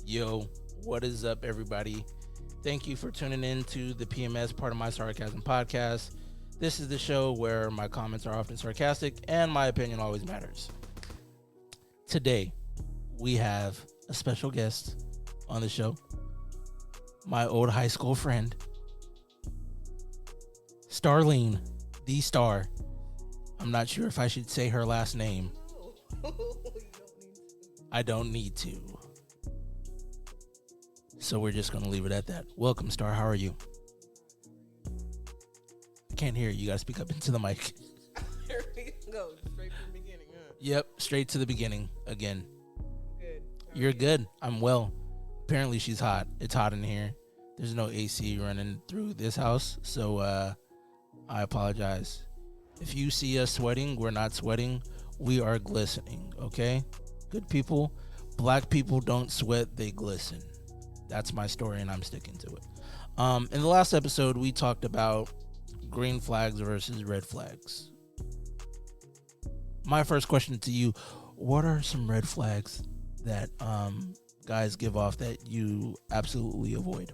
Yo, what is up, everybody? Thank you for tuning in to the PMS part of my sarcasm podcast. This is the show where my comments are often sarcastic and my opinion always matters. Today, we have a special guest on the show, my old high school friend, Starlene, the star. I'm not sure if I should say her last name. No, you don't need to. I don't need to. So we're just going to leave it at that. Welcome, Star. How are you? I can't hear you. You got to speak up into the mic. Here we go. Straight from the beginning, huh? Yep, straight to the beginning again. Good. How You're are you? good. I'm well. Apparently she's hot. It's hot in here. There's no AC running through this house, so I apologize. If you see us sweating, we're not sweating. We are glistening, okay? Good people. Black people don't sweat, they glisten. That's my story, and I'm sticking to it. In the last episode, we talked about green flags versus red flags. My first question to you, what are some red flags that guys give off that you absolutely avoid?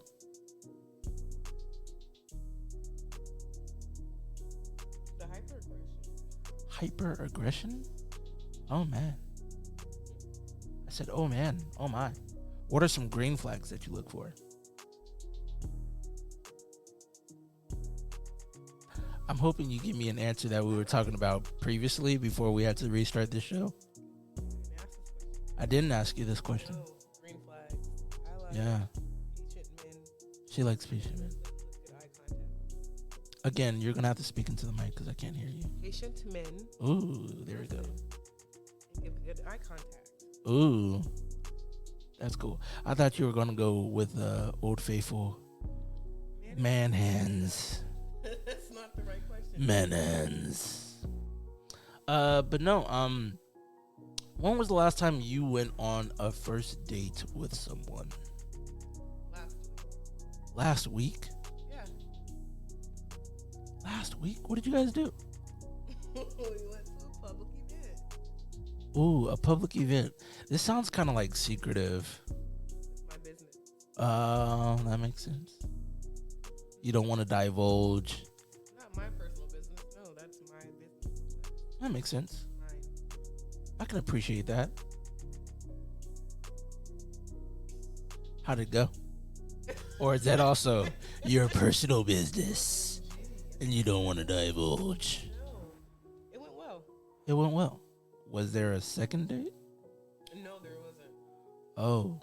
The hyperaggression. Hyper-aggression? Oh, man. I said, oh, man. Oh, my. What are some green flags that you look for? I'm hoping you give me an answer that we were talking about previously before we had to restart this show. You didn't ask this I didn't ask you this question. question. No, green flags. I like Yeah, patient men. she likes patient men. Good eye contact. Again, you're going to have to speak into the mic because I can't hear you. Patient men. Ooh, there we go. And give good eye contact. Ooh, that's cool. I thought you were going to go with Old Faithful man hands. That's not the right question. Man hands. But no, when was the last time you went on a first date with someone? Last week. Last week? Yeah. Last week? What did you guys do? We went to a public event. Ooh, a public event. This sounds kind of like secretive. It's my business. That makes sense. You don't want to divulge. Not my personal business. No, that's my business. That makes sense. That's mine. I can appreciate that. How'd it go? Or is that also your personal business and you don't want to divulge? No, it went well. It went well. Was there a second date? No, there wasn't. Oh,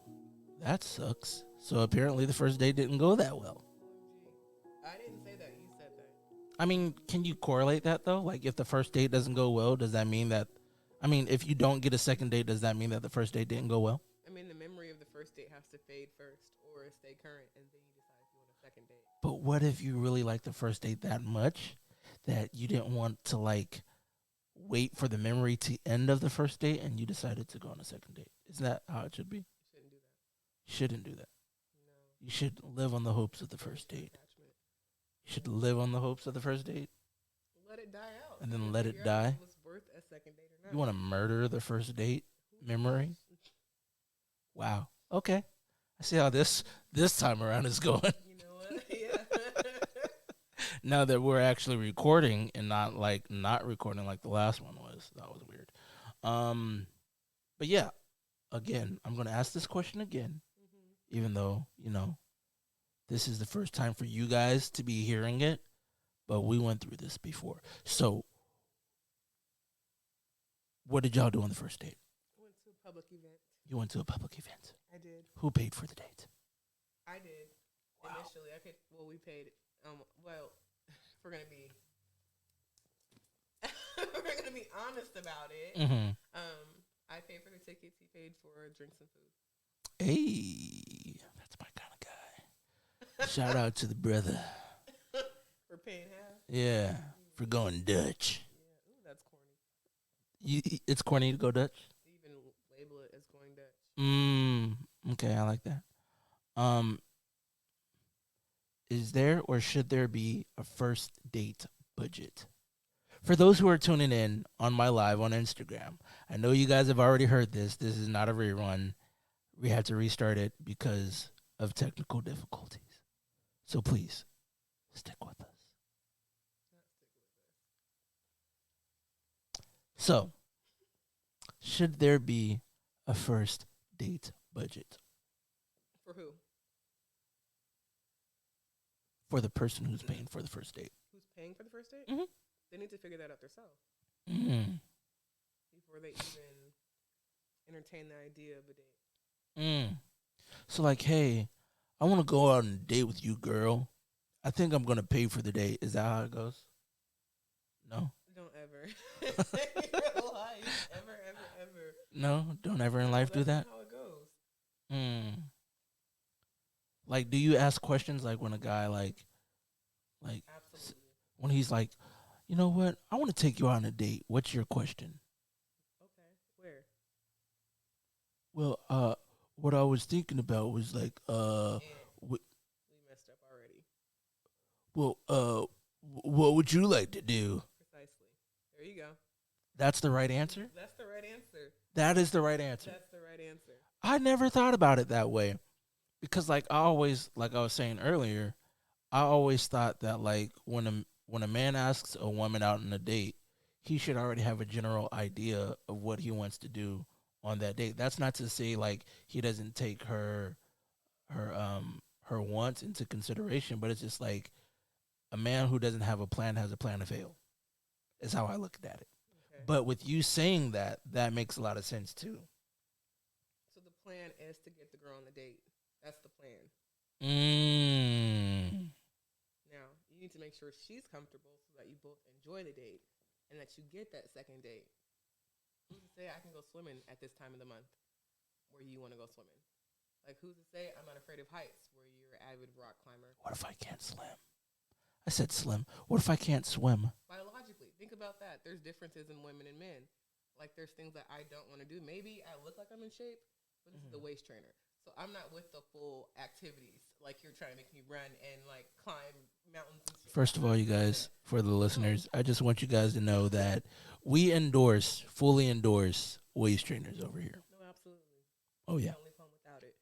that sucks. So apparently the first date didn't go that well. I didn't say that. You said that. I mean, can you correlate that though? Like if the first date doesn't go well, does that mean that, I mean, if you don't get a second date, does that mean that the first date didn't go well? I mean, the memory of the first date has to fade first or stay current, and then you decide if you want a second date. But what if you really like the first date that much that you didn't want to like wait for the memory to end of the first date and you decided to go on a second date? Isn't that how it should be? You shouldn't do that. You shouldn't do that. No. You should live on the hopes of the first date. Attachment. You should live on the hopes of the first date. Let it die out. And then You let it figure out die? if it was worth a second date or not. You want to murder the first date Who memory? knows? Wow. Okay. I see how this time around is going. You know what? Yeah. Now that we're actually recording and not recording like the last one was. That was weird. But yeah, again, I'm going to ask this question again, Mhm. even though, this is the first time for you guys to be hearing it, but we went through this before. So what did y'all do on the first date? Went to a public event. You went to a public event. I did. Who paid for the date? I did. Wow. Initially, I paid. Well, we paid. Well, if we're gonna be, if we're gonna be honest about it. Mm-hmm. I paid for the tickets. He paid for drinks and food. Hey, that's my kind of guy. Shout out to the brother. We're paying half. Yeah, for going Dutch. Yeah. Ooh, that's corny. It's corny to go Dutch? To even label it as going Dutch. Okay, I like that. Is there or should there be a first date budget? For those who are tuning in on my live on Instagram, I know you guys have already heard this. This is not a rerun. We had to restart it because of technical difficulties. So please stick with us. So, should there be a first date budget For who? for the person who's paying for the first date? Who's paying for the first date? Mhm. They need to figure that out themselves Mm. before they even entertain the idea of a date. Mm. So, like, hey, I want to go out on a date with you, girl. I think I'm going to pay for the date. Is that how it goes? No? Don't ever in your life, ever. No? Don't ever in life do That's that? not how it goes. Mm. Like, do you ask questions like when a guy, like, Absolutely. when he's like, you know what? I want to take you out on a date. What's your question? Okay. Where? Well, what I was thinking about was like, And w- we messed up already. well, what would you like to do? Precisely. There you go. That's the right answer? That's the right answer. That is the right answer. That's the right answer. I never thought about it that way. Because like I always like I was saying earlier, I always thought that like when a man asks a woman out on a date, he should already have a general idea of what he wants to do on that date. That's not to say like he doesn't take her wants into consideration, but it's just like a man who doesn't have a plan has a plan to fail. Is how I looked at it. Okay. But with you saying that, that makes a lot of sense too. So the plan is to get the girl on the date. That's the plan. Mm. Now, you need to make sure she's comfortable so that you both enjoy the date and that you get that second date. Who's to say I can go swimming at this time of the month where you want to go swimming? Like, who's to say I'm not afraid of heights where you're an avid rock climber? What if I can't swim? I said slim. What if I can't swim? Biologically, think about that. There's differences in women and men. Like, there's things that I don't want to do. Maybe I look like I'm in shape, but this is the waist trainer. So I'm not with the full activities. Like, you're trying to make me run and, like, climb mountains and shit. First of all, you guys, for the listeners, I just want you guys to know that we fully endorse waist trainers over here. No, absolutely. Oh, yeah. Don't leave home without it.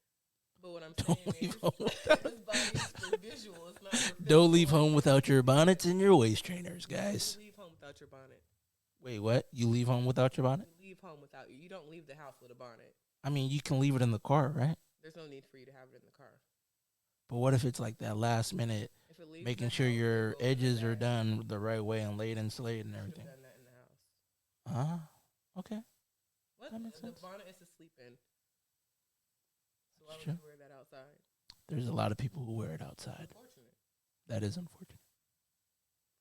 But what I'm Don't saying leave is, home this body is for visual. It's not for Don't leave physical. home without your bonnets and your waist trainers, guys. You leave home without your bonnet. Wait, what? You leave home without your bonnet? You leave home without you. You don't leave the house with a bonnet. I mean, you can leave it in the car, right? There's no need for you to have it in the car. But what if it's like that last minute, If it leaves making the sure house, your it goes in the edges are bag. done the right way and laid and slayed and You should everything? have done that in the house. Okay. What? That makes The sense. bonnet is to sleep in. So why It's would true. you wear that outside? There's a lot of people who wear it outside. Unfortunate. That is unfortunate.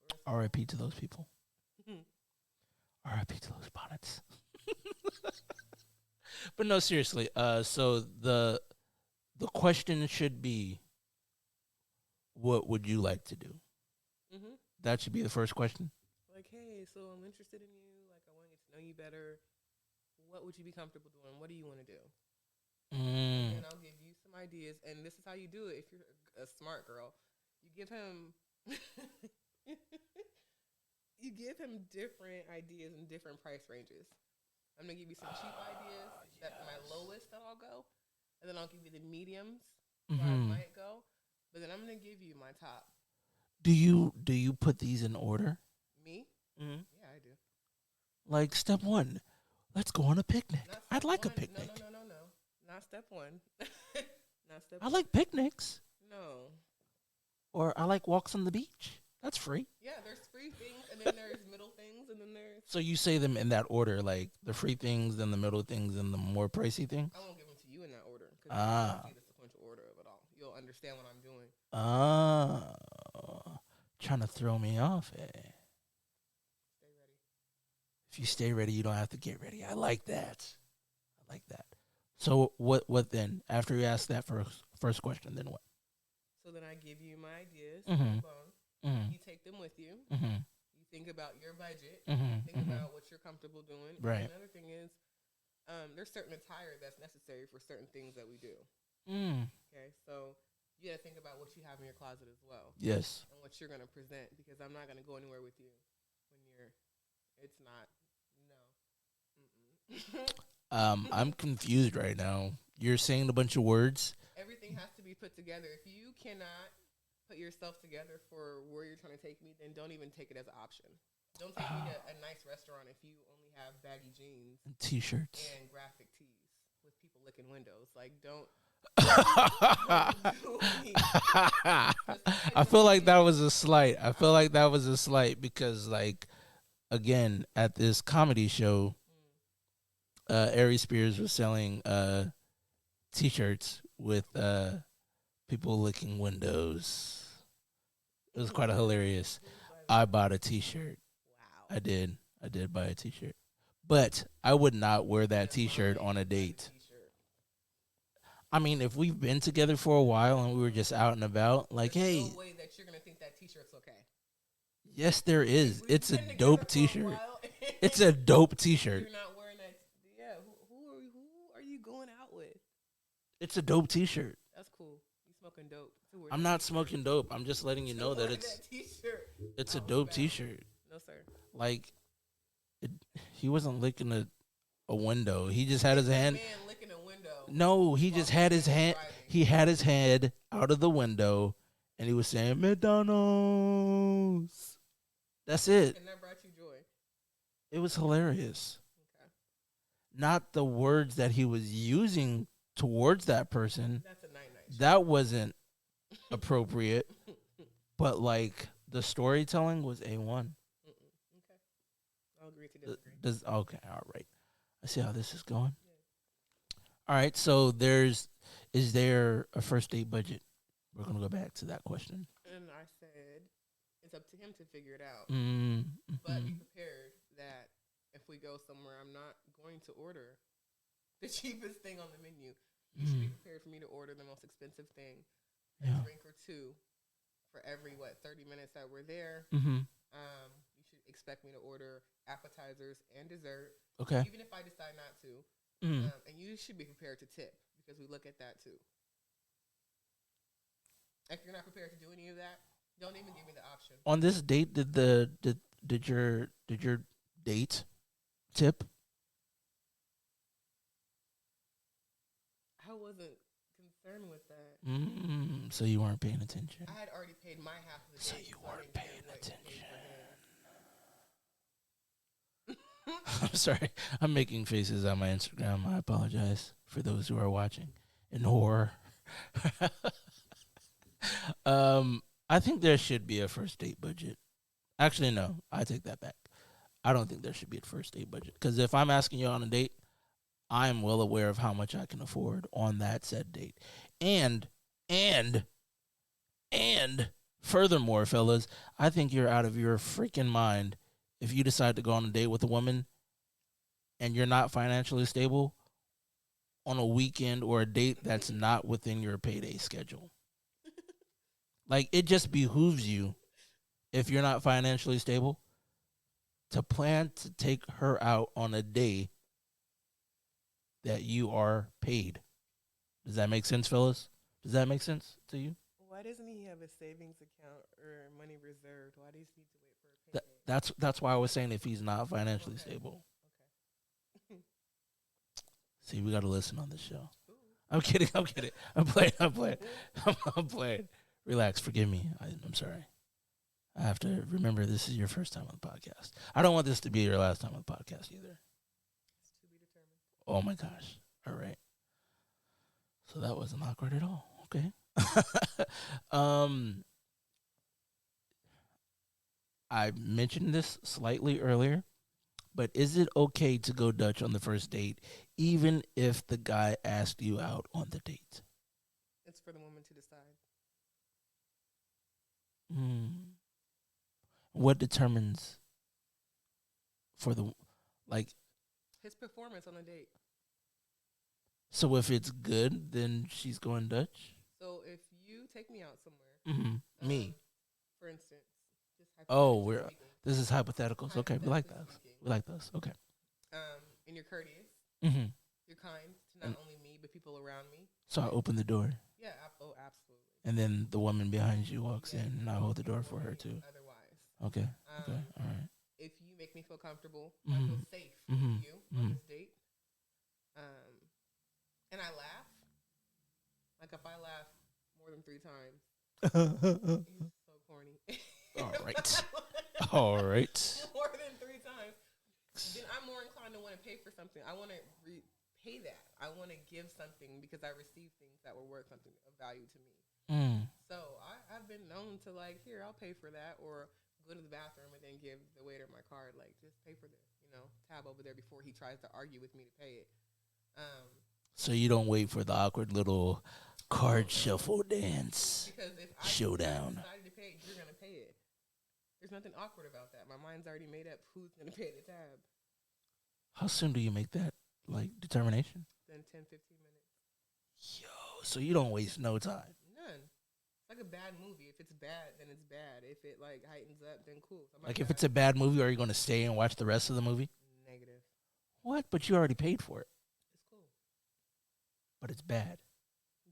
For us. R.I.P. to those people. R.I.P. to those bonnets. But no, seriously. So the question should be, what would you like to do? Mm-hmm. That should be the first question. Like, hey, so I'm interested in you. Like, I want to get to know you better. What would you be comfortable doing? What do you want to do? And I'll give you some ideas. And this is how you do it. If you're a smart girl, you give him, you give him different ideas and different price ranges. I'm gonna give you some cheap ideas. That's my lowest that I'll go, and then I'll give you the mediums where I might go. But then I'm gonna give you my top. Do you put these in order? Me? Mm-hmm. Yeah, I do. Like step 1, let's go on a picnic. Not I'd step like a one. picnic. No. Not step one. Not step I one. like picnics. No. Or I like walks on the beach. That's free. Yeah, there's free things, and then there's middle things, and then there's... So you say them in that order, like the free things, then the middle things, then the more pricey things? I won't give them to you in that order, because Ah. you see the sequential order of it all. You'll understand what I'm doing. Trying to throw me off, eh? Stay ready. If you stay ready, you don't have to get ready. I like that. I like that. So what then? After you ask that first question, then what? So then I give you my ideas. Mhm. You take them with you. Mm-hmm. You think about your budget. Mm-hmm. Think about what you're comfortable doing. Right. And another thing is, there's certain attire that's necessary for certain things that we do. Mm. Okay, so you got to think about what you have in your closet as well. Yes. And what you're going to present, because I'm not going to go anywhere with you when it's not, no. I'm confused right now. you're saying a bunch of words. Everything has to be put together. If you cannot put yourself together for where you're trying to take me, then don't even take it as an option. Don't take me to a nice restaurant if you only have baggy jeans and T-shirts. and graphic tees with people licking windows. Like, don't. I feel like that was a slight. I feel like that was a slight because, like, again, at this comedy show, Ari Spears was selling T-shirts with people licking windows. It was quite hilarious. I bought a T-shirt. Wow. I did buy a T-shirt, but I would not wear that T-shirt on a date. I mean, if we've been together for a while and we were just out and about, like, There's hey, no way that you're gonna think that T-shirt's okay. yes, there is. It's a dope T-shirt. It's a dope T-shirt. You're not wearing that. Yeah. Who are you going out with? It's a dope T-shirt. That's cool. You smoking dope. I'm not smoking dope. I'm just letting you know that it's a dope T-shirt. No, sir. Like, he wasn't licking a window. He just had his hand. Man licking a window. No, he just had his hand. He had his head out of the window, and he was saying McDonald's. That's it. And that brought you joy. It was hilarious. Okay. Not the words that he was using towards that person. That's a night. That wasn't appropriate. But, like, the storytelling was A1. Okay. I'll agree to disagree. Okay, all right. I see how this is going. Yeah. All right, so is there a first date budget? We're going to go back to that question. And I said it's up to him to figure it out. Mm-hmm. But be prepared that if we go somewhere, I'm not going to order the cheapest thing on the menu. You should be prepared for me to order the most expensive thing, a drink or two for every, 30 minutes that we're there. Mm-hmm. You should expect me to order appetizers and dessert. Okay. Even if I decide not to. And you should be prepared to tip because we look at that too. If you're not prepared to do any of that, don't even give me the option. On this date, did your date tip? I wasn't concerned with that. So you weren't paying attention. I had already paid my half of the So date. you weren't paying attention. I'm sorry. I'm making faces on my Instagram. I apologize for those who are watching in horror. I think there should be a first date budget. Actually, no. I take that back. I don't think there should be a first date budget. Because if I'm asking you on a date, I'm well aware of how much I can afford on that said date. And furthermore, fellas, I think you're out of your freaking mind if you decide to go on a date with a woman and you're not financially stable on a weekend or a date that's not within your payday schedule. Like, it just behooves you, if you're not financially stable, to plan to take her out on a day that you are paid. Does that make sense, fellas? Does that make sense to you? Why doesn't he have a savings account or money reserved? Why do you need to wait for a payday? That's why I was saying if he's not financially stable. Okay. See, we got to listen on this show. Ooh. I'm kidding. I'm playing. Relax. Forgive me. I'm sorry. I have to remember this is your first time on the podcast. I don't want this to be your last time on the podcast either. It's to be determined. Oh, my gosh. All right. So that wasn't awkward at all. Okay. I mentioned this slightly earlier, but is it okay to go Dutch on the first date, even if the guy asked you out on the date? It's for the woman to decide. What determines for the, like, his performance on the date? So if it's good, then she's going Dutch? So if you take me out somewhere, me, for instance, this is hypotheticals. Okay, we like those. Okay. And you're courteous. You're kind to not only me but people around me. So I open the door. Yeah. Absolutely. And then the woman behind you walks in, and I hold the door for her too. Otherwise. Okay. Okay. All right. If you make me feel comfortable, I feel safe with you on this date. And I laugh. Like if I laugh more than 3 times, All he's so corny. right. All right. More than 3 times, then I'm more inclined to want to pay for something. I want to pay that. I want to give something because I received things that were worth something of value to me. So I've been known to like, here, I'll pay for that, or go to the bathroom and then give the waiter my card, like, just pay for the, tab over there before he tries to argue with me to pay it. So you don't wait for the awkward little card shuffle dance Because if I showdown. decided to pay it, you're gonna pay it. There's nothing awkward about that. My mind's already made up who's gonna pay the tab. How soon do you make that determination? Then 10, 15 minutes. Yo, so you don't waste no time. None. It's like a bad movie. If it's bad, then it's bad. If it like heightens up, then cool. Like if it's a bad movie, are you going to stay and watch the rest of the movie? Negative. What? But you already paid for it. It's cool. But it's bad.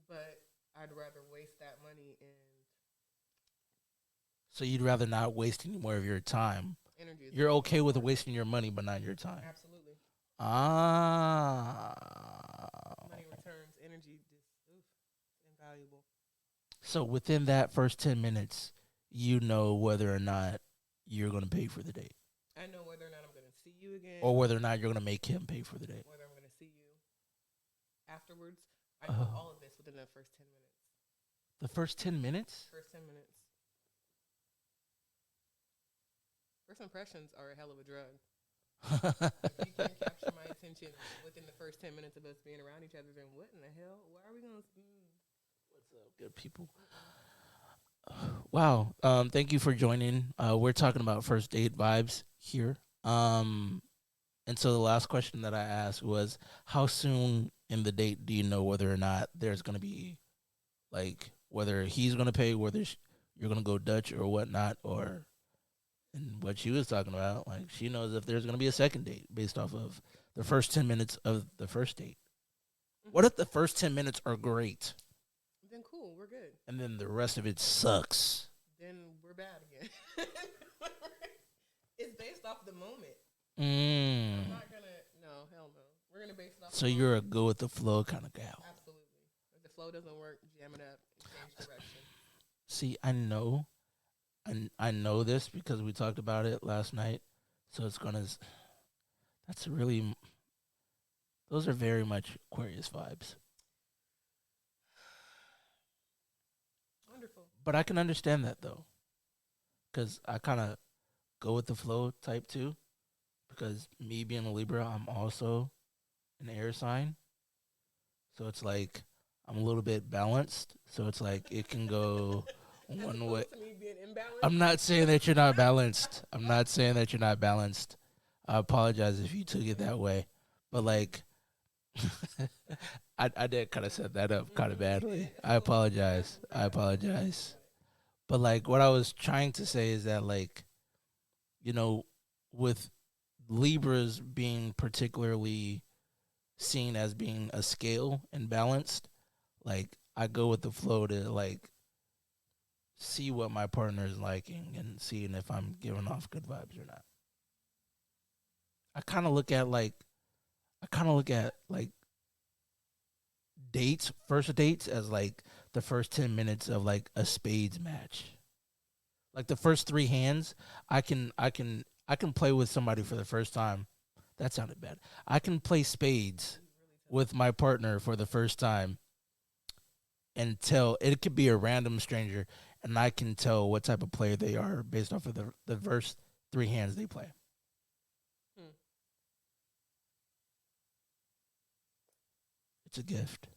But I'd rather waste that money and So you'd rather not waste any more of your time. energy. You're okay with wasting your money, but not your time. Absolutely. Money returns, energy just invaluable. So within that first 10 minutes, you know whether or not you're going to pay for the date. I know whether or not I'm going to see you again. Or whether or not you're going to make him pay for the date. Whether I'm going to see you afterwards. I know all of this within the first 10 minutes. The first 10 minutes? First 10 minutes. First impressions are a hell of a drug. If you can't capture my attention within the first 10 minutes of us being around each other, then what in the hell? Why are we going to... What's up, good people? Wow. Thank you for joining. We're talking about first date vibes here. And so the last question that I asked was, how soon in the date do you know whether or not there's going to be, like, whether he's going to pay, whether you're going to go Dutch or whatnot, or... And what she was talking about, like, she knows if there's going to be a second date based off of the first 10 minutes of the first date. Mm-hmm. What if the first 10 minutes are great? Then cool, we're good. And then the rest of it sucks. Then we're bad again. It's based off the moment. I'm not going to, no, hell no. We're going to base it off So you're a go with the flow kind of gal. Absolutely. If the flow doesn't work, jam it up and change direction. See, I know this because we talked about it last night. So it's those are very much Aquarius vibes. Wonderful. But I can understand that though. Because I kind of go with the flow type too. Because me being a Libra, I'm also an air sign. So it's like I'm a little bit balanced. So it's like it can go... one way. I'm not saying that you're not balanced. I apologize if you took it that way. But like I did kind of set that up kind of badly. I apologize. But like what I was trying to say is that, like, with Libras being particularly seen as being a scale and balanced, like I go with the flow to like see what my partner is liking and seeing if I'm giving off good vibes or not. I kind of look at dates, first dates, as like the first 10 minutes of like a spades match. Like the first 3 hands, I can play with somebody for the first time. That sounded bad. I can play spades with my partner for the first time and tell, it could be a random stranger, and I can tell what type of player they are based off of the first 3 hands they play. It's a gift.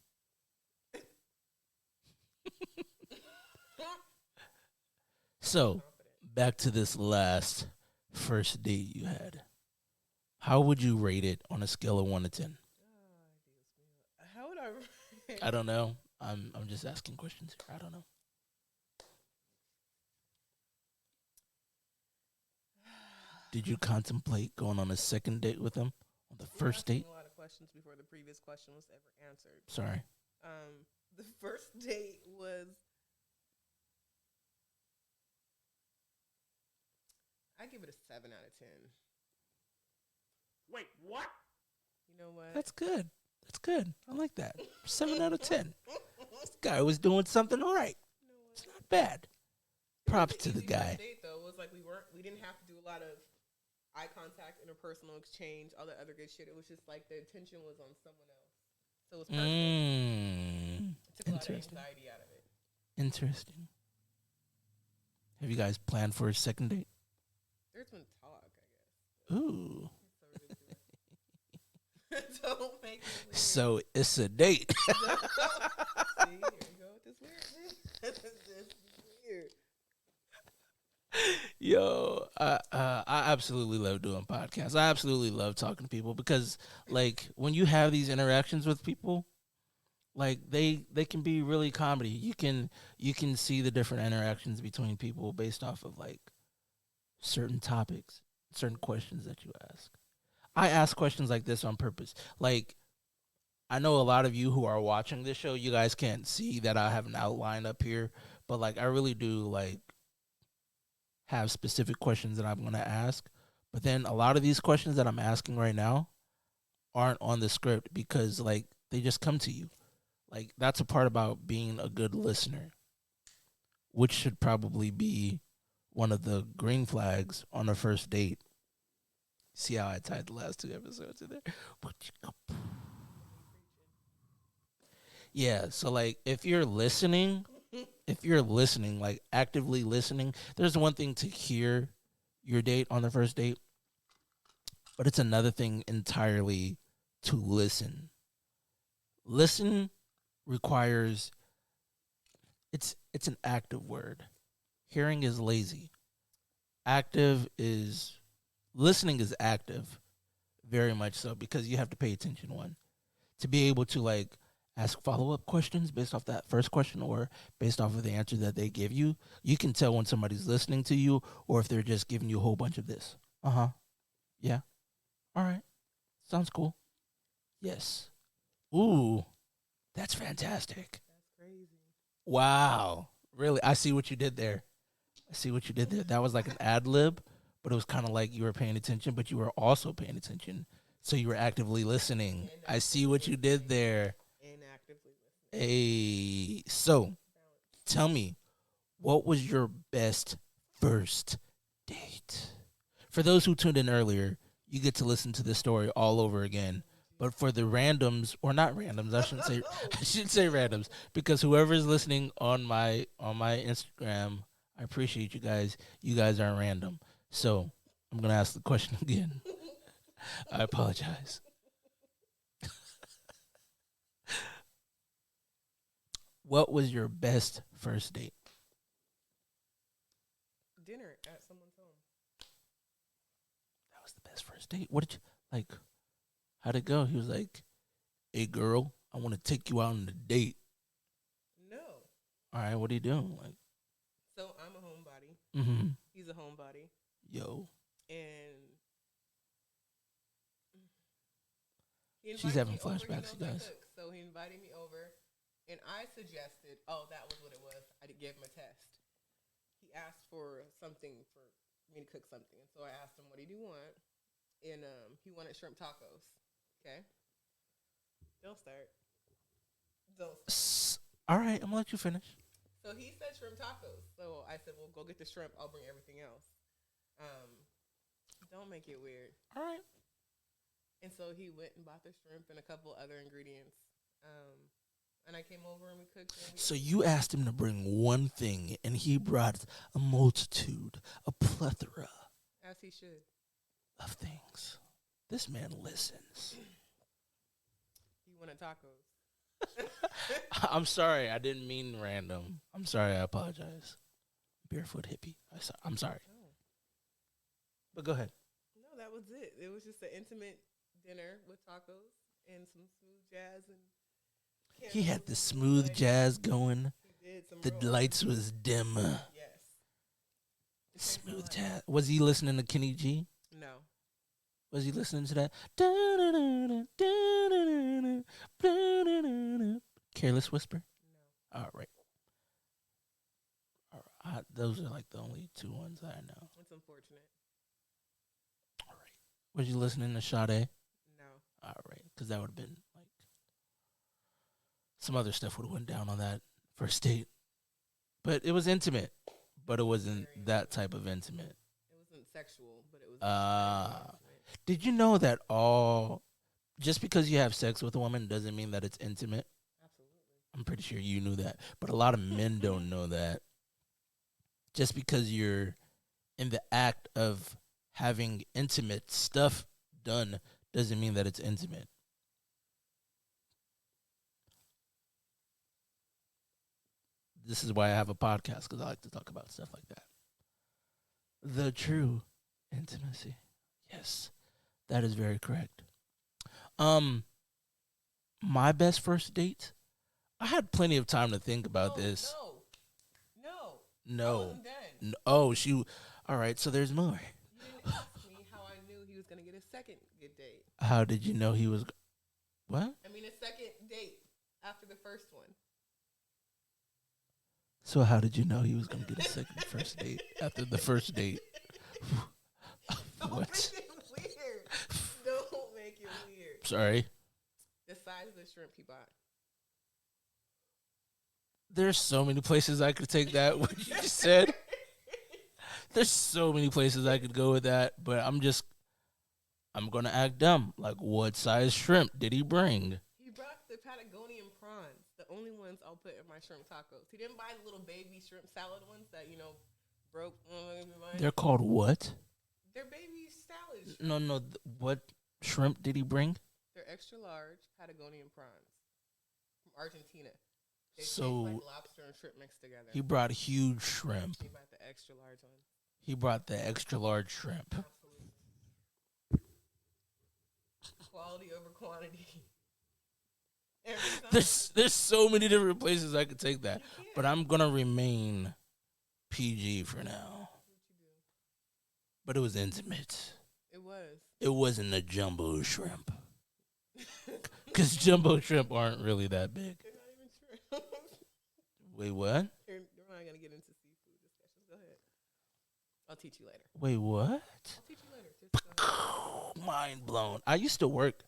So, back to this last first date you had. How would you rate it on a scale of 1 to 10? How would I rate it? I don't know. I'm just asking questions here. I don't know. Did you contemplate going on a second date with him on the first date? A lot of questions before the previous question was ever answered. Sorry. The first date was, I give it a 7 out of 10. Wait, what? You know what? That's good. I like that. 7 out of 10. This guy was doing something right. You know It's what? not bad. It was Props an to the easy first guy. date though. It was like we didn't have to do a lot of eye contact, interpersonal exchange, all that other good shit. It was just like the attention was on someone else, so it was personal. It took a lot of Interesting. anxiety out of it. Interesting. Have you guys planned for a second date? There's been talk, I guess. Ooh. So ridiculous. Don't make it weird. So it's a date. See, here you go with this weird. This is weird. Yo, I absolutely love doing podcasts. I absolutely love talking to people because, like, when you have these interactions with people, like they can be really comedy. You can see the different interactions between people based off of like certain topics, certain questions that you ask. I ask questions like this on purpose. Like, I know a lot of you who are watching this show, you guys can't see that I have an outline up here, but like I really do like have specific questions that I'm going to ask. But then a lot of these questions that I'm asking right now aren't on the script because like they just come to you. Like that's a part about being a good listener, which should probably be one of the green flags on a first date. See how I tied the last two episodes in there? Yeah, so like if you're listening, like actively listening, there's one thing to hear your date on the first date, but it's another thing entirely to listen. Listen requires it's an active word. Hearing is lazy. Active is listening is active, very much so because you have to pay attention one to be able to like ask follow-up questions based off that first question or based off of the answer that they give you. You can tell when somebody's listening to you or if they're just giving you a whole bunch of this. Uh-huh. Yeah. All right. Sounds cool. Yes. Ooh, that's fantastic. That's crazy. Wow. Really? I see what you did there. I see what you did there. That was like an ad lib, but it was kind of like you were paying attention, but you were also paying attention. So you were actively listening. I see what you did there. And actively listening. Hey, so tell me, what was your best first date? For those who tuned in earlier, you get to listen to this story all over again. But for the randoms, or not randoms, I shouldn't say I should say randoms, because whoever's listening on my Instagram, I appreciate you guys. You guys aren't random. So I'm gonna ask the question again. I apologize. What was your best first date? Dinner at someone's home. That was the best first date. What did you like? How'd it go? He was like, "Hey, girl, I want to take you out on a date." No. All right, what are you doing? Like, So I'm a homebody. mm-hmm. He's a homebody. Yo, And he she's invited having me over. He flashbacks, knows you I guys. cook. So he invited me over. And I suggested, oh, that was what it was. I gave him a test. He asked for something for me to cook something. And so I asked him, what did he want? And he wanted shrimp tacos. Okay? Don't start. Don't start. All right, I'm gonna let you finish. So he said shrimp tacos. So I said, well, go get the shrimp. I'll bring everything else. Don't make it weird. All right. And so he went and bought the shrimp and a couple other ingredients. And I came over and we cooked. And So you asked him to bring one thing, and he brought a multitude, a plethora as he should. of things. This man listens. He wanted tacos. I'm sorry, I didn't mean random. I'm sorry, I apologize. Barefoot hippie. I'm sorry. No. But go ahead. No, that was it. It was just an intimate dinner with tacos and some smooth jazz and. He had the smooth jazz going. He did some The real lights was dim. Yes. Smooth jazz. Was he listening to Kenny G? No. Was he listening to that? Careless Whisper? No. All right. All right. Those are like the only two ones that I know. It's unfortunate. All right. Was you listening to Sade? No. All right. Because that would have been like some other stuff would have went down on that first date. But it was intimate. But it wasn't Very that type of intimate. It wasn't sexual, but it was. Uh, Very intimate. did you know that all just because you have sex with a woman doesn't mean that it's intimate? Absolutely. I'm pretty sure you knew that. But a lot of men don't know that. Just because you're in the act of having intimate stuff done doesn't mean that it's intimate. This is why I have a podcast, because I like to talk about stuff like that. The true intimacy. Yes, that is very correct. Um, my best first date. I had plenty of time to think about this. No. No. Wasn't done. Oh, she. All right, so there's more. You didn't ask me how I knew he was gonna get a second good date. How did you know he was? What? I mean, a second date after the first one. So how did you know he was going to get a second first date after the first date? Don't What? make it weird. Don't make it weird. Sorry. The size of the shrimp he bought. There's so many places I could take that. What you just said. There's so many places I could go with that, but I'm gonna act dumb. Like, what size shrimp did he bring? He brought the Patagonian prawns, the only ones I'll put in my shrimp tacos. He didn't buy the little baby shrimp salad ones that, broke. They're called what? They're baby salad shrimp. No. What shrimp did he bring? They're extra large Patagonian prawns from Argentina. They So, taste like lobster and shrimp mixed together. He brought huge shrimp. He bought the extra large one. He brought the extra large shrimp. Absolutely. Quality over quantity. Every time. There's so many different places I could take that, You can. but I'm gonna remain PG for now. What you do? But it was intimate. It was. It wasn't a jumbo shrimp, because jumbo shrimp aren't really that big. They're not even shrimp. Wait, what? We're not going to get into seafood discussions. Go ahead. I'll teach you later. Wait, what? I'll teach you later. Just go ahead. Mind blown. I used to work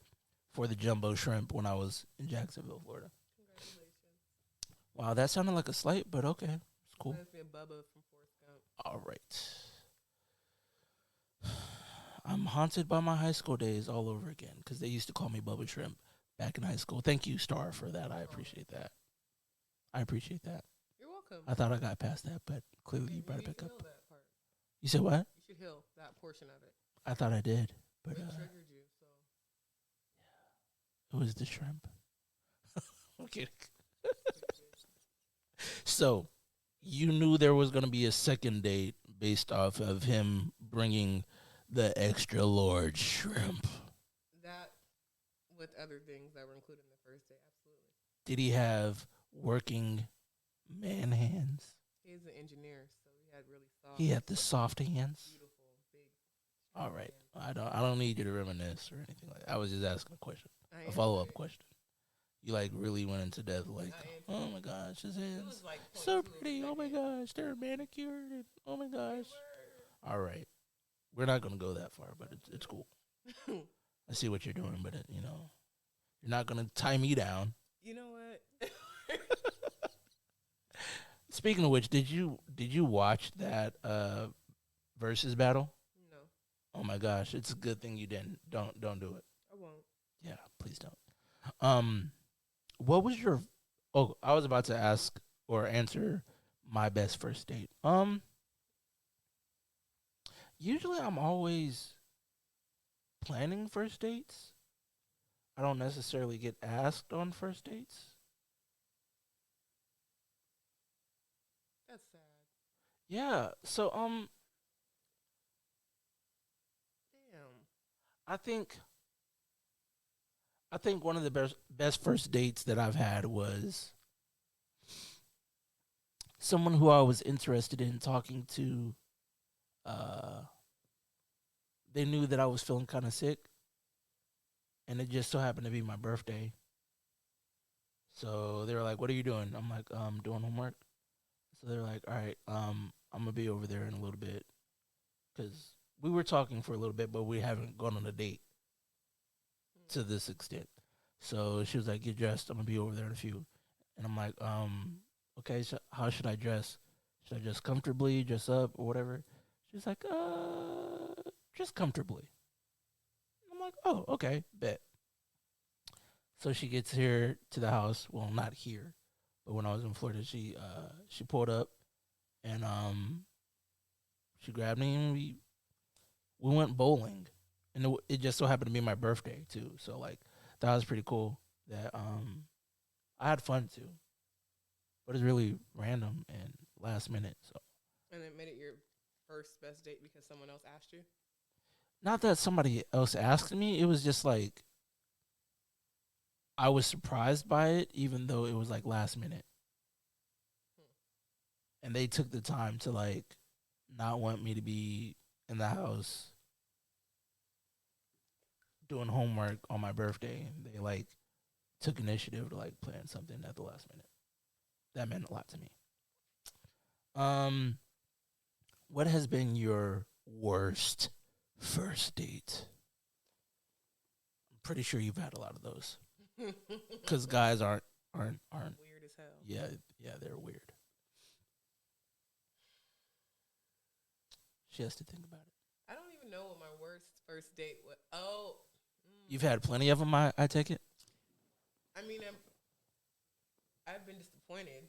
for the jumbo shrimp when I was in Jacksonville, Florida. Congratulations. Wow, that sounded like a slight, but okay, it's cool. Reminds me of Bubba from Forrest Gump. All right. I'm haunted by my high school days all over again because they used to call me Bubba Shrimp back in high school. Thank you, Star, for that. I appreciate that. You're welcome. I thought I got past that, but clearly you Maybe brought it need back to up. heal that part. You said what? You should heal that portion of it. I thought I did, but It triggered you, so. it was the shrimp. I'm kidding. So, you knew there was going to be a second date based off of him bringing the extra large shrimp. That, with other things that were included in the first day, absolutely. Did he have working man hands? He's an engineer, so he had really soft. He had the soft hands. Beautiful, big. All right. hands. I don't need you to reminisce or anything like that. I was just asking a question. I A follow up answered it. question. You like really went into depth like, I answered oh it. my gosh, his It hands was like so 0.2 of a pretty. Oh my second. gosh, they're manicured. And, oh my They gosh. were. All right. We're not going to go that far, but it's cool. I see what you're doing, but you're not going to tie me down. You know what? Speaking of which, did you watch that versus battle? No, Oh my gosh, it's a good thing you didn't. Don't do it. I won't. Yeah, please don't. What was your? Oh, I was about to ask or answer my best first date. Usually I'm always planning first dates. I don't necessarily get asked on first dates. That's sad. Yeah. So Damn. I think one of the best first dates that I've had was someone who I was interested in talking to. They knew that I was feeling kind of sick, and it just so happened to be my birthday. So they were like, "What are you doing?" I'm like, "Doing homework." So they're like, "All right, I'm gonna be over there in a little bit," because we were talking for a little bit, but we haven't gone on a date to this extent. So she was like, "Get dressed. I'm gonna be over there in a few." And I'm like, okay, so how should I dress? Should I dress comfortably, dress up, or whatever? She's like, just comfortably. I'm like, oh, okay, bet. So she gets here to the house. Well, not here, but when I was in Florida, she pulled up and she grabbed me and we went bowling, and it just so happened to be my birthday too. So like that was pretty cool. That I had fun too, but it's really random and last minute. So And it made it your first best date because someone else asked you. not that somebody else asked me, it was just like I was surprised by it, even though it was like last minute, and they took the time to like not want me to be in the house doing homework on my birthday. They like took initiative to like plan something at the last minute. That meant a lot to me. Um, what has been your worst first date? I'm pretty sure you've had a lot of those because guys aren't. Weird as hell. Yeah, they're weird. She has to think about it. I don't even know what my worst first date was. Oh, You've had plenty of them. I take it. I mean, I've been disappointed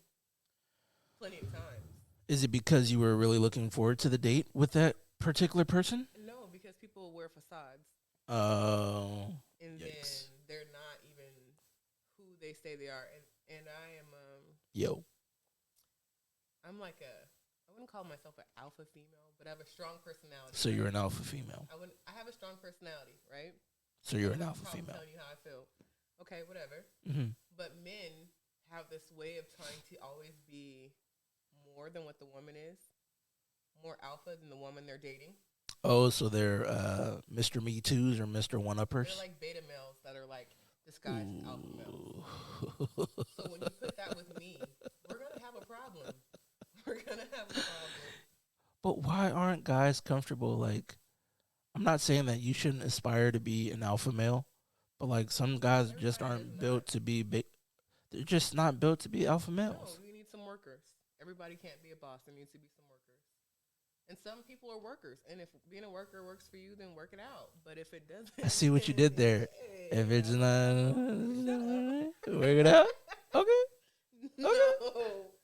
plenty of times. Is it because you were really looking forward to the date with that particular person? No, because people wear facades. Oh, And yikes. then they're not even who they say they are. And I am Yo. I'm like I wouldn't call myself an alpha female, but I have a strong personality. So you're an alpha female. I have a strong personality, right? So you're an I have alpha no problem female. telling you how I feel. Okay, whatever. Mm-hmm. But men have this way of trying to always be more than what the woman is, more alpha than the woman they're dating. Oh, so they're Mr. Me Too's or Mr. One Uppers? They're like beta males that are like disguised as alpha males. So when you put that with me, we're gonna have a problem. We're gonna have a problem. But why aren't guys comfortable? Like, I'm not saying that you shouldn't aspire to be an alpha male, but like some guys just Everybody aren't is built not. to be big. They're just not built to be alpha No, males. we need some workers. Everybody can't be a boss. There needs to be some workers. And some people are workers. And if being a worker works for you, then work it out. But if it doesn't, I see what you did there. hey, If it's not, shut work it out. Okay, up. No.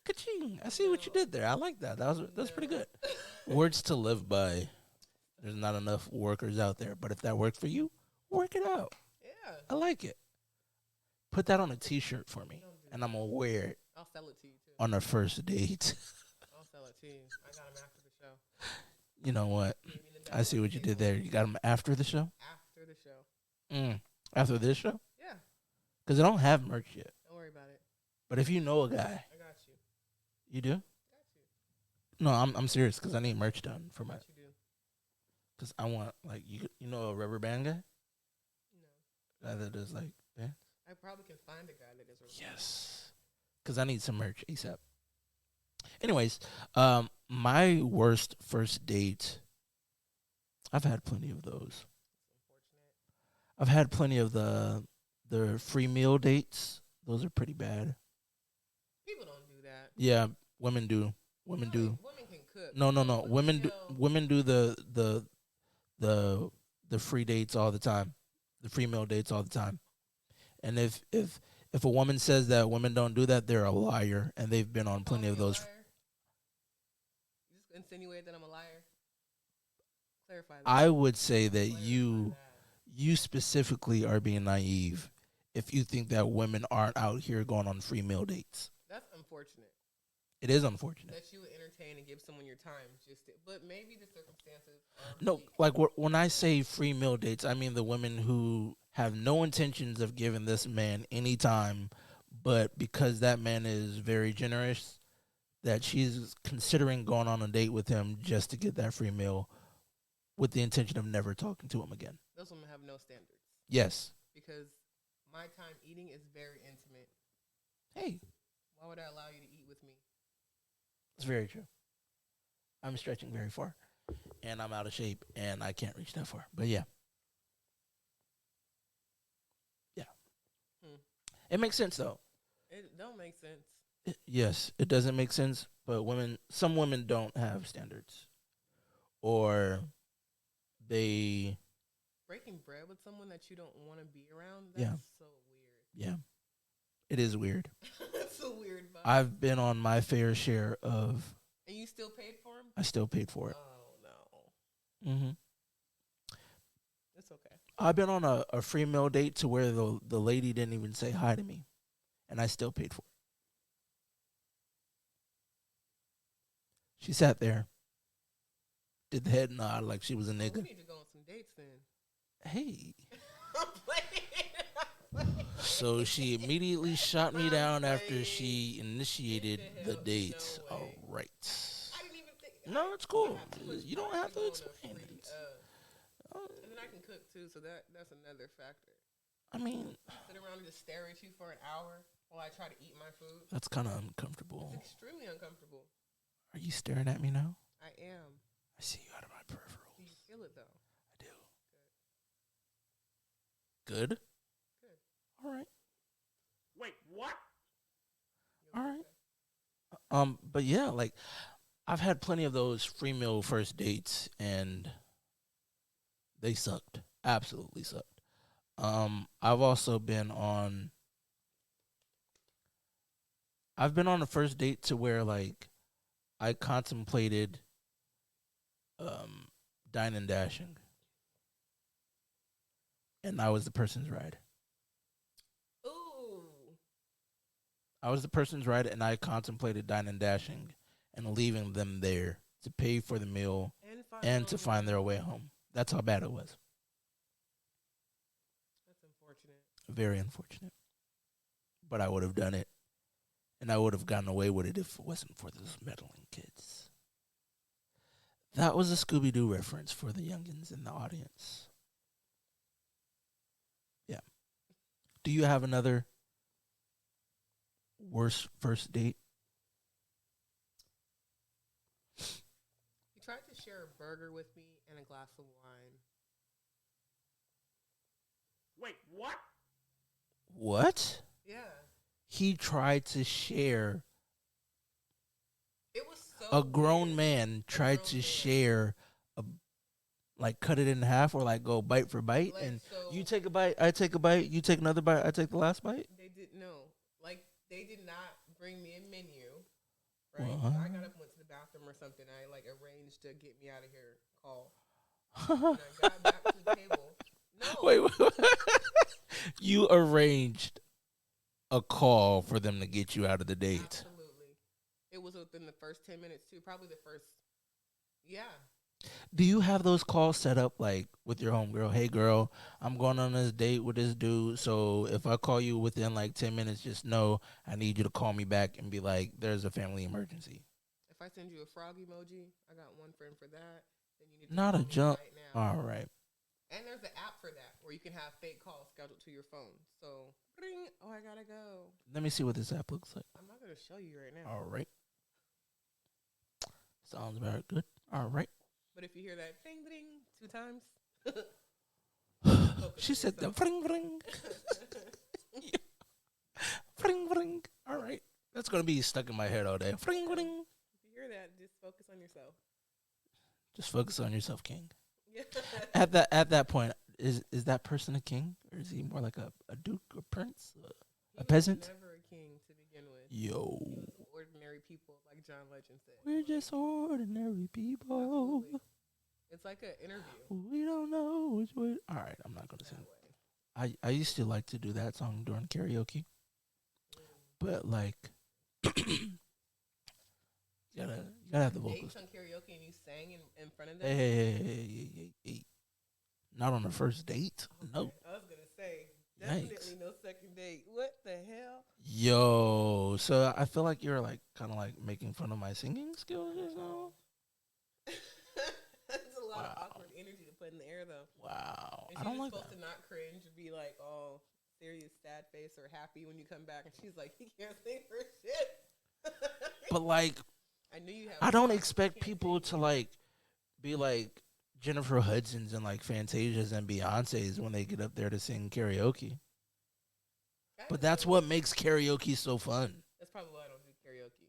ka-ching. I see what you did there. I like that. That's pretty good. No. Words to live by. There's not enough workers out there, but if that worked for you, work it out. Yeah. I like it. Put that on a T-shirt for me, Don't do and that. I'm gonna wear it I'll sell it to you too. on a first date. I'll sell it to you. I got them after the show. You know what? You need me to I see what you did there. You got them after the show. After the show. After this show, Yeah. because I don't have merch yet. Don't worry about it. But if you know a guy, I got you. you do. Got you. No, I'm serious because I need merch done for my. What you do? Because I want like you know a rubber band guy, No. guy that does like bands. I probably can find a guy that is. Yes, because I need some merch ASAP. Anyways, my worst first date. I've had plenty of those. Unfortunate. I've had plenty of the free meal dates. Those are pretty bad. People don't do that. Yeah, women do. Women do. Women can cook. No. What Women the do. hell? Women do the free dates all the time. The free meal dates all the time. And if a woman says that women don't do that, they're a liar, and they've been on plenty Call of me a those. liar? You just insinuate that I'm a liar. Clarify that. I would say that Clarify you that. specifically are being naive if you think that women aren't out here going on free meal dates. That's unfortunate It is unfortunate. that you would entertain and give someone your time. But maybe the circumstances are No, unique. like when I say free meal dates, I mean the women who have no intentions of giving this man any time, but because that man is very generous, that she's considering going on a date with him just to get that free meal with the intention of never talking to him again. Those women have no standards Yes. because my time eating is very intimate. Hey, Why would I allow you to eat with me? it's very true. I'm stretching very far, and I'm out of shape, and I can't reach that far. But yeah. Yeah. Hmm. It makes sense, though. It don't make sense. Yes, it doesn't make sense, but some women don't have standards, or they, Breaking bread with someone that you don't want to be around, yeah, that's so weird. yeah, it is weird. That's a weird vibe. I've been on my fair share of. And you still paid for him? I still paid for it. Oh, no. Hmm. It's okay. I've been on a free meal date to where the lady didn't even say hi to me, and I still paid for it. She sat there, did the head nod like she was a We nigga. need to go on some dates then. Hey. I'm playing. So she immediately shot me down after playing. she initiated Get the the hell- dates. no way. All right. I didn't even think. No, it's I cool. have too much You don't time have to go on a explain free, it. And then I can cook too, so that's another factor. I mean, Sit around and just stare at you for an hour while I try to eat my food. that's kind of uncomfortable. It's extremely uncomfortable. Are you staring at me now? I am. I see you out of my peripherals. Do you feel it though? I do. Good? Good. All right. Wait, what? You'll All be right. okay. But yeah, like I've had plenty of those free meal first dates, and they sucked. Absolutely sucked. I've also been on. I've been on a first date to where like I contemplated dine and dashing, and I was the person's ride. Ooh. I was the person's ride, and I contemplated dine and dashing and leaving them there to pay for the meal and to find their way home. That's how bad it was. That's unfortunate. Very unfortunate. But I would have done it, and I would have gotten away with it if it wasn't for those meddling kids. That was a Scooby-Doo reference for the youngins in the audience. Yeah. Do you have another worst first date? He tried to share a burger with me and a glass of wine. Wait, what? What? Yeah. He tried to share. It was so A grown weird. man tried grown to man. share a, like cut it in half or like go bite for bite, Like, and so you take a bite, I take a bite, you take another bite, I take the last bite. they didn't know. Like, they did not bring me a menu. Right? What? I got up and went to the bathroom or something. I like arranged to get me out of here call. And I got back to the table. No. Wait. You arranged a call for them to get you out of the date. Absolutely. It was within the first 10 minutes too. Probably the first. Yeah. Do you have those calls set up like with your homegirl? Hey girl, I'm going on this date with this dude, so if I call you within like 10 minutes, just know I need you to call me back and be like, there's a family emergency. If I send you a frog emoji, I got one friend for that. Then you need to Not call a me jump. right now. All right. And there's an app for that where you can have fake calls scheduled to your phone. So, ring. Oh, I gotta go. Let me see what this app looks like. I'm not gonna show you right now. All right. Sounds very good. All right. But if you hear that ding ding 2 times, She said the fring fring. Fring fring. All right. That's going to be stuck in my head all day. Fring fring. if you hear that, just focus on yourself. Just focus on yourself, king. Yeah. At that point, is that person a king, or is he more like a duke, a prince, He a was peasant? never a king to begin with. Yo, He was ordinary people, like John Legend said. we're just ordinary people. Absolutely. It's like an interview. We don't know which way. All right, I'm not gonna That sing. way. I used to like to do that song during karaoke, but like, you gotta have the vocals. Dates on karaoke and you sang in front of them? Hey. Not on the first date. No. I was going to say, Yikes. definitely no second date. What the hell? Yo, so I feel like you're like kind of like making fun of my singing skills just now. That's a lot of Wow. awkward energy to put in the air, though. Wow, And I she's don't like supposed that. to not cringe and be like, all serious, sad face or happy when you come back. And she's like, he can't sing for shit. But like, I knew you have. I don't songs, but expect you can't people sing. to like be like Jennifer Hudson's and like Fantasia's and Beyonce's when they get up there to sing karaoke. But that's what makes karaoke so fun. That's probably why I don't do karaoke.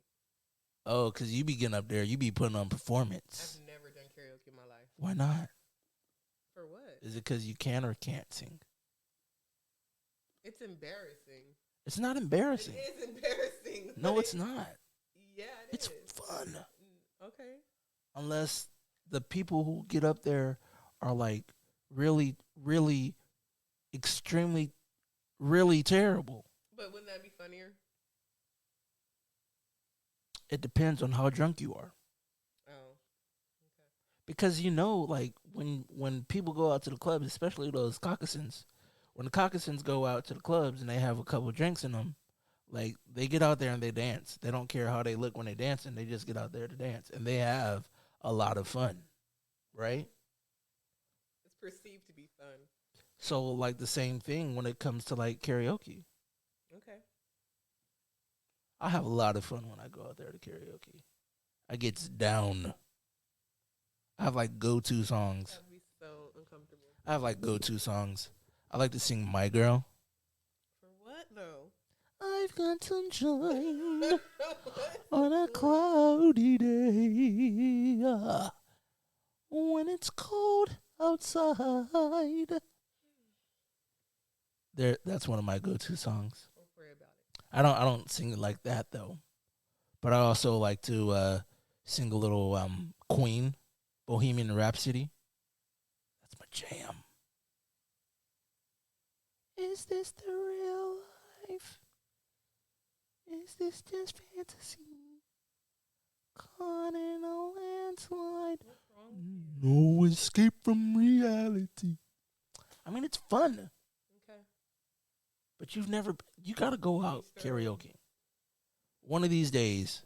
Oh, because you be getting up there. You be putting on performance. I've never done karaoke in my life. Why not? For what? Is it because you can or can't sing? It's embarrassing. It's not embarrassing. It is embarrassing. No, it's not. Yeah, It's fun. Okay. Unless the people who get up there are like really, really, extremely, really terrible. But wouldn't that be funnier? It depends on how drunk you are. Oh. Okay. Because like when people go out to the clubs, especially those Caucasians, when the Caucasians go out to the clubs and they have a couple drinks in them, like they get out there and they dance. They don't care how they look when they dance, and they just get out there to dance, and they have a lot of fun, right? It's perceived to be fun. So like the same thing when it comes to like karaoke. Okay. I have a lot of fun when I go out there to karaoke. I get down. I have like go-to songs. That would be so uncomfortable. I have like go-to songs. I like to sing My Girl. For what though? I've got sunshine on a cloudy day when it's cold outside. That's one of my go-to songs. Don't worry about it. I don't sing it like that though, but I also like to sing a little Queen, Bohemian Rhapsody. That's my jam. Is this the real life? Is this just fantasy? Caught in a landslide. What's wrong with you? No escape from reality. I mean, it's fun. Okay. But you got to go out karaoke. One of these days,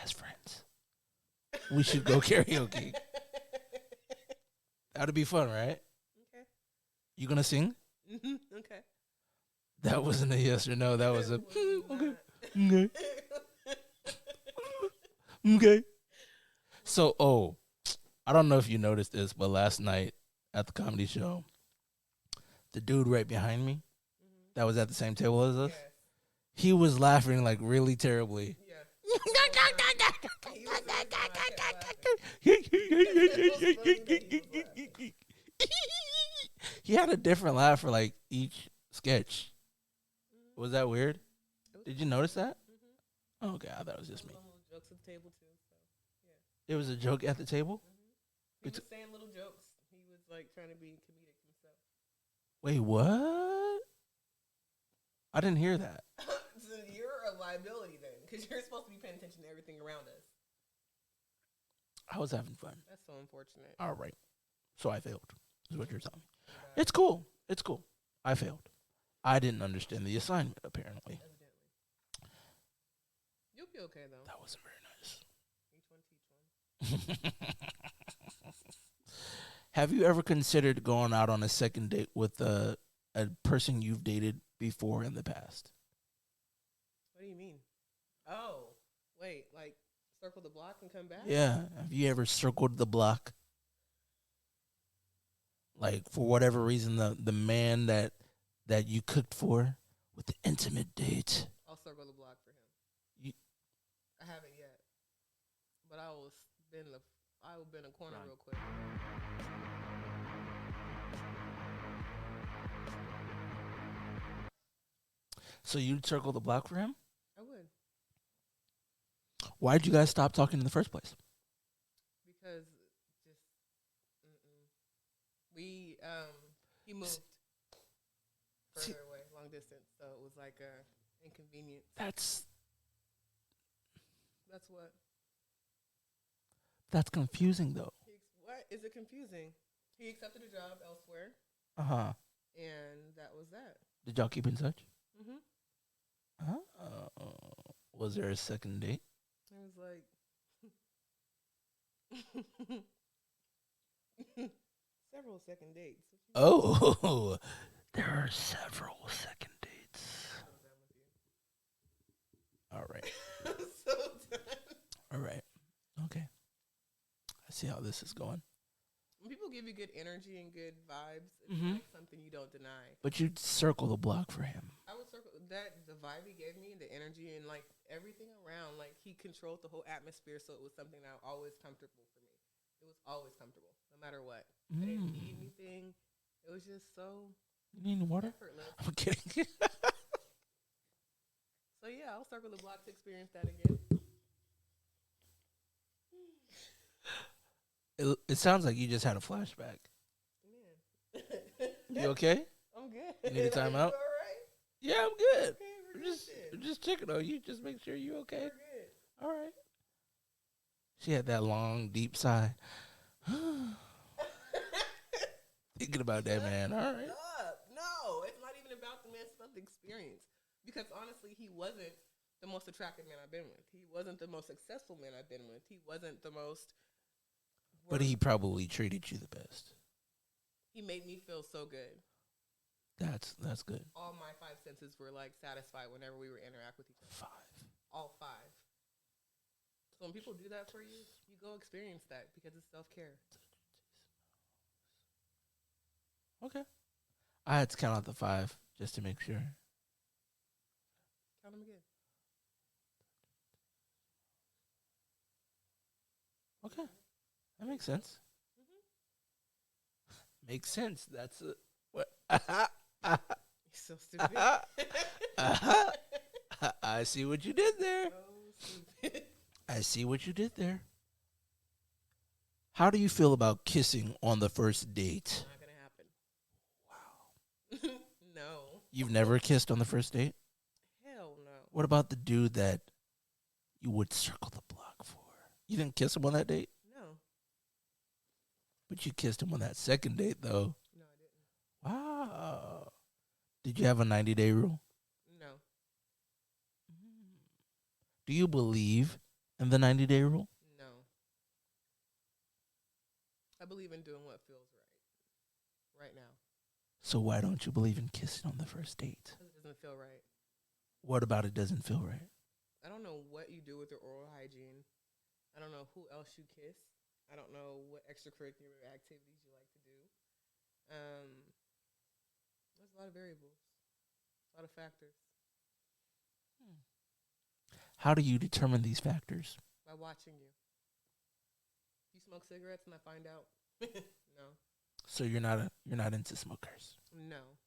as friends, we should go karaoke. That'd be fun, right? Okay. You going to sing? Okay. That wasn't a yes or no. That was a okay. Okay. Okay. So, I don't know if you noticed this, but last night at the comedy show, the dude right behind me that was at the same table as us, he was laughing like really terribly. Yeah. He had a different laugh for like each sketch. Was that weird? Did you notice that? Oh, okay, I thought it was just me. Little jokes at the table too. So yeah. It was a joke at the table? He was saying little jokes. He was like trying to be comedic himself. Wait, what? I didn't hear that. So you're a liability then, because you're supposed to be paying attention to everything around us. I was having fun. That's so unfortunate. All right. So I failed, is what you're telling me. It's cool. It's cool. I failed. I didn't understand the assignment, apparently. Evidently. You'll be okay though. That wasn't very Each one teach one. Have you ever considered going out on a second date with a person you've dated before in the past? What do you mean? Oh, wait, like circle the block and come back? Yeah. Have you ever circled the block? Like, for whatever reason, the man that you cooked for with the intimate date. I'll circle the block for him. You, I haven't yet, but I will bend a corner real quick. so you'd circle the block for him? I would, Why'd you guys stop talking in the first place? because just we he moved further away, long distance, so it was like a inconvenience. That's what. That's confusing, though. What is it confusing? He accepted a job elsewhere, Uh-huh. and that was that. Did y'all keep in touch? Mm-hmm. Was there a second date? It was like several second dates. Oh, there are several second dates. All right. I'm so done. All right. Okay. I see how this is going. When people give you good energy and good vibes, it's like something you don't deny. But you'd circle the block for him. I would circle that the vibe he gave me, the energy and like everything around, like he controlled the whole atmosphere, so it was something that was always comfortable for me. It was always comfortable, no matter what. I didn't need anything. It was just so You need water? effortless. I'm kidding. So yeah, I'll circle the block to experience that again. It sounds like you just had a flashback. Man. You okay? I'm good. You need a timeout? You all right? Yeah, I'm good. Okay, we're I'm good just, then. I'm just checking on you. Just make sure you okay. We're good. All right. She had that long, deep sigh. Thinking about that man. All right. No, it's not even about the man. It's about the experience. Because honestly, he wasn't the most attractive man I've been with. He wasn't the most successful man I've been with. He wasn't the most. But he probably treated you the best. He made me feel so good. That's good. All my five senses were like satisfied whenever we would interact with each other. 5. All 5. So when people do that for you, you go experience that because it's self-care. Okay. I had to count out the 5 just to make sure. Count them again. Okay. That makes sense. Makes sense. That's a, what. You're so stupid. I see what you did there. So stupid. I see what you did there. How do you feel about kissing on the first date? Not gonna happen. Wow. No. You've never kissed on the first date? Hell no. What about the dude that you would circle the block for? You didn't kiss him on that date? No. But you kissed him on that second date, though. No, I didn't. Wow. Did you have a 90-day rule? No. Do you believe in the 90-day rule? No. I believe in doing what feels right. Right now. So why don't you believe in kissing on the first date? Because it doesn't feel right. What about it doesn't feel right? I don't know what you do with your oral hygiene. I don't know who else you kiss. I don't know what extracurricular activities you like to do. There's a lot of variables, a lot of factors. How do you determine these factors? By watching you. You smoke cigarettes and I find out? No. So you're not into smokers. No.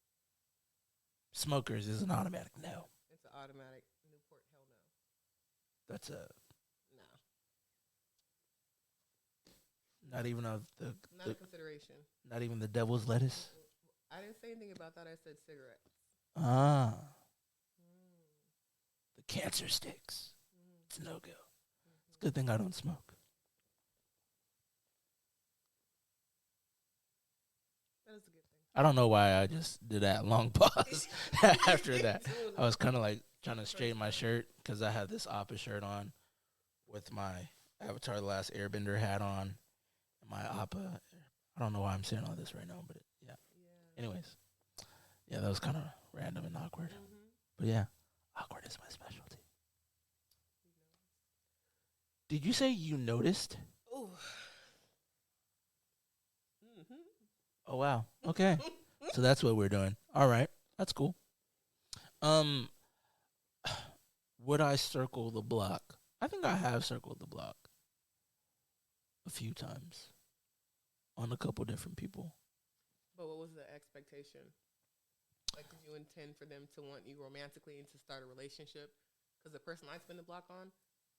Smokers is an automatic no. It's an automatic Newport hell no. That's a No. not even of Not a consideration. not even the devil's lettuce. I didn't say anything about that. I said cigarettes. Ah, the cancer sticks. It's no go. It's a good thing I don't smoke. That is a good thing. I don't know why I just did that long pause after that. I was kind of like trying to straighten my shirt because I had this Appa shirt on with my Avatar: The Last Airbender hat on, and my Appa. I don't know why I'm saying all this right now, but yeah. Anyways, yeah, that was kind of random and awkward. But yeah, awkward is my specialty. Did you say you noticed? Ooh. Oh wow. Okay. So that's what we're doing. All right. That's cool. Would I circle the block? I think I have circled the block a few times on a couple different people. But what was the expectation? Like, did you intend for them to want you romantically and to start a relationship? Because the person I spend the block on,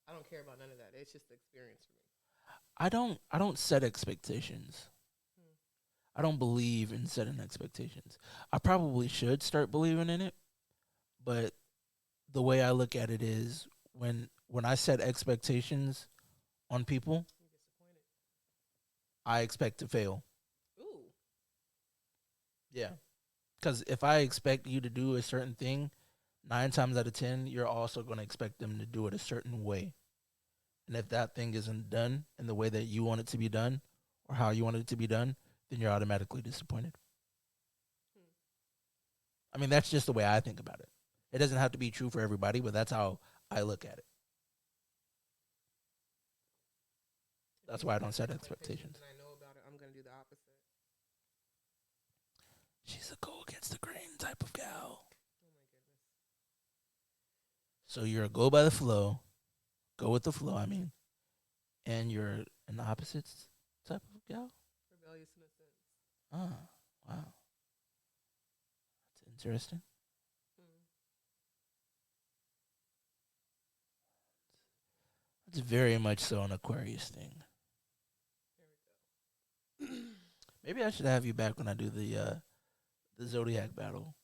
I don't care about none of that. It's just the experience for me. I don't set expectations. I don't believe in setting expectations. I probably should start believing in it, but the way I look at it is when I set expectations on people, I'm disappointed. I expect to fail. Ooh. Yeah. Because if I expect you to do a certain thing, 9 times out of 10, you're also going to expect them to do it a certain way. And if that thing isn't done in the way that you want it to be done or how you want it to be done, then you're automatically disappointed. I mean, that's just the way I think about it. It doesn't have to be true for everybody, but that's how I look at it. That's why I don't set expectations. And I know about it, I'm going to do the opposite. She's a go against the grain type of gal. Oh, my goodness. So you're a go by the flow, go with the flow. I mean, and you're an opposites type of gal. Rebellious in a sense. Ah, wow, that's interesting. Mm. It's very much so an Aquarius thing. There we go. Maybe I should have you back when I do the Zodiac Battle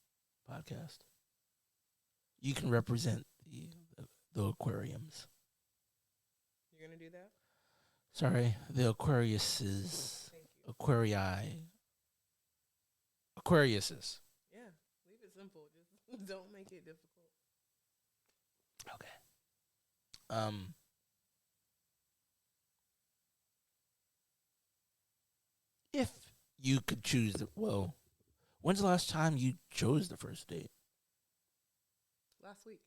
podcast. You can represent the aquariums. You're gonna do that? Sorry, the Aquariuses, Thank you. Aquarii, Aquariuses. Yeah. Leave it simple. Just don't make it difficult. Okay. Um. If you could choose when's the last time you chose the first date? Last week.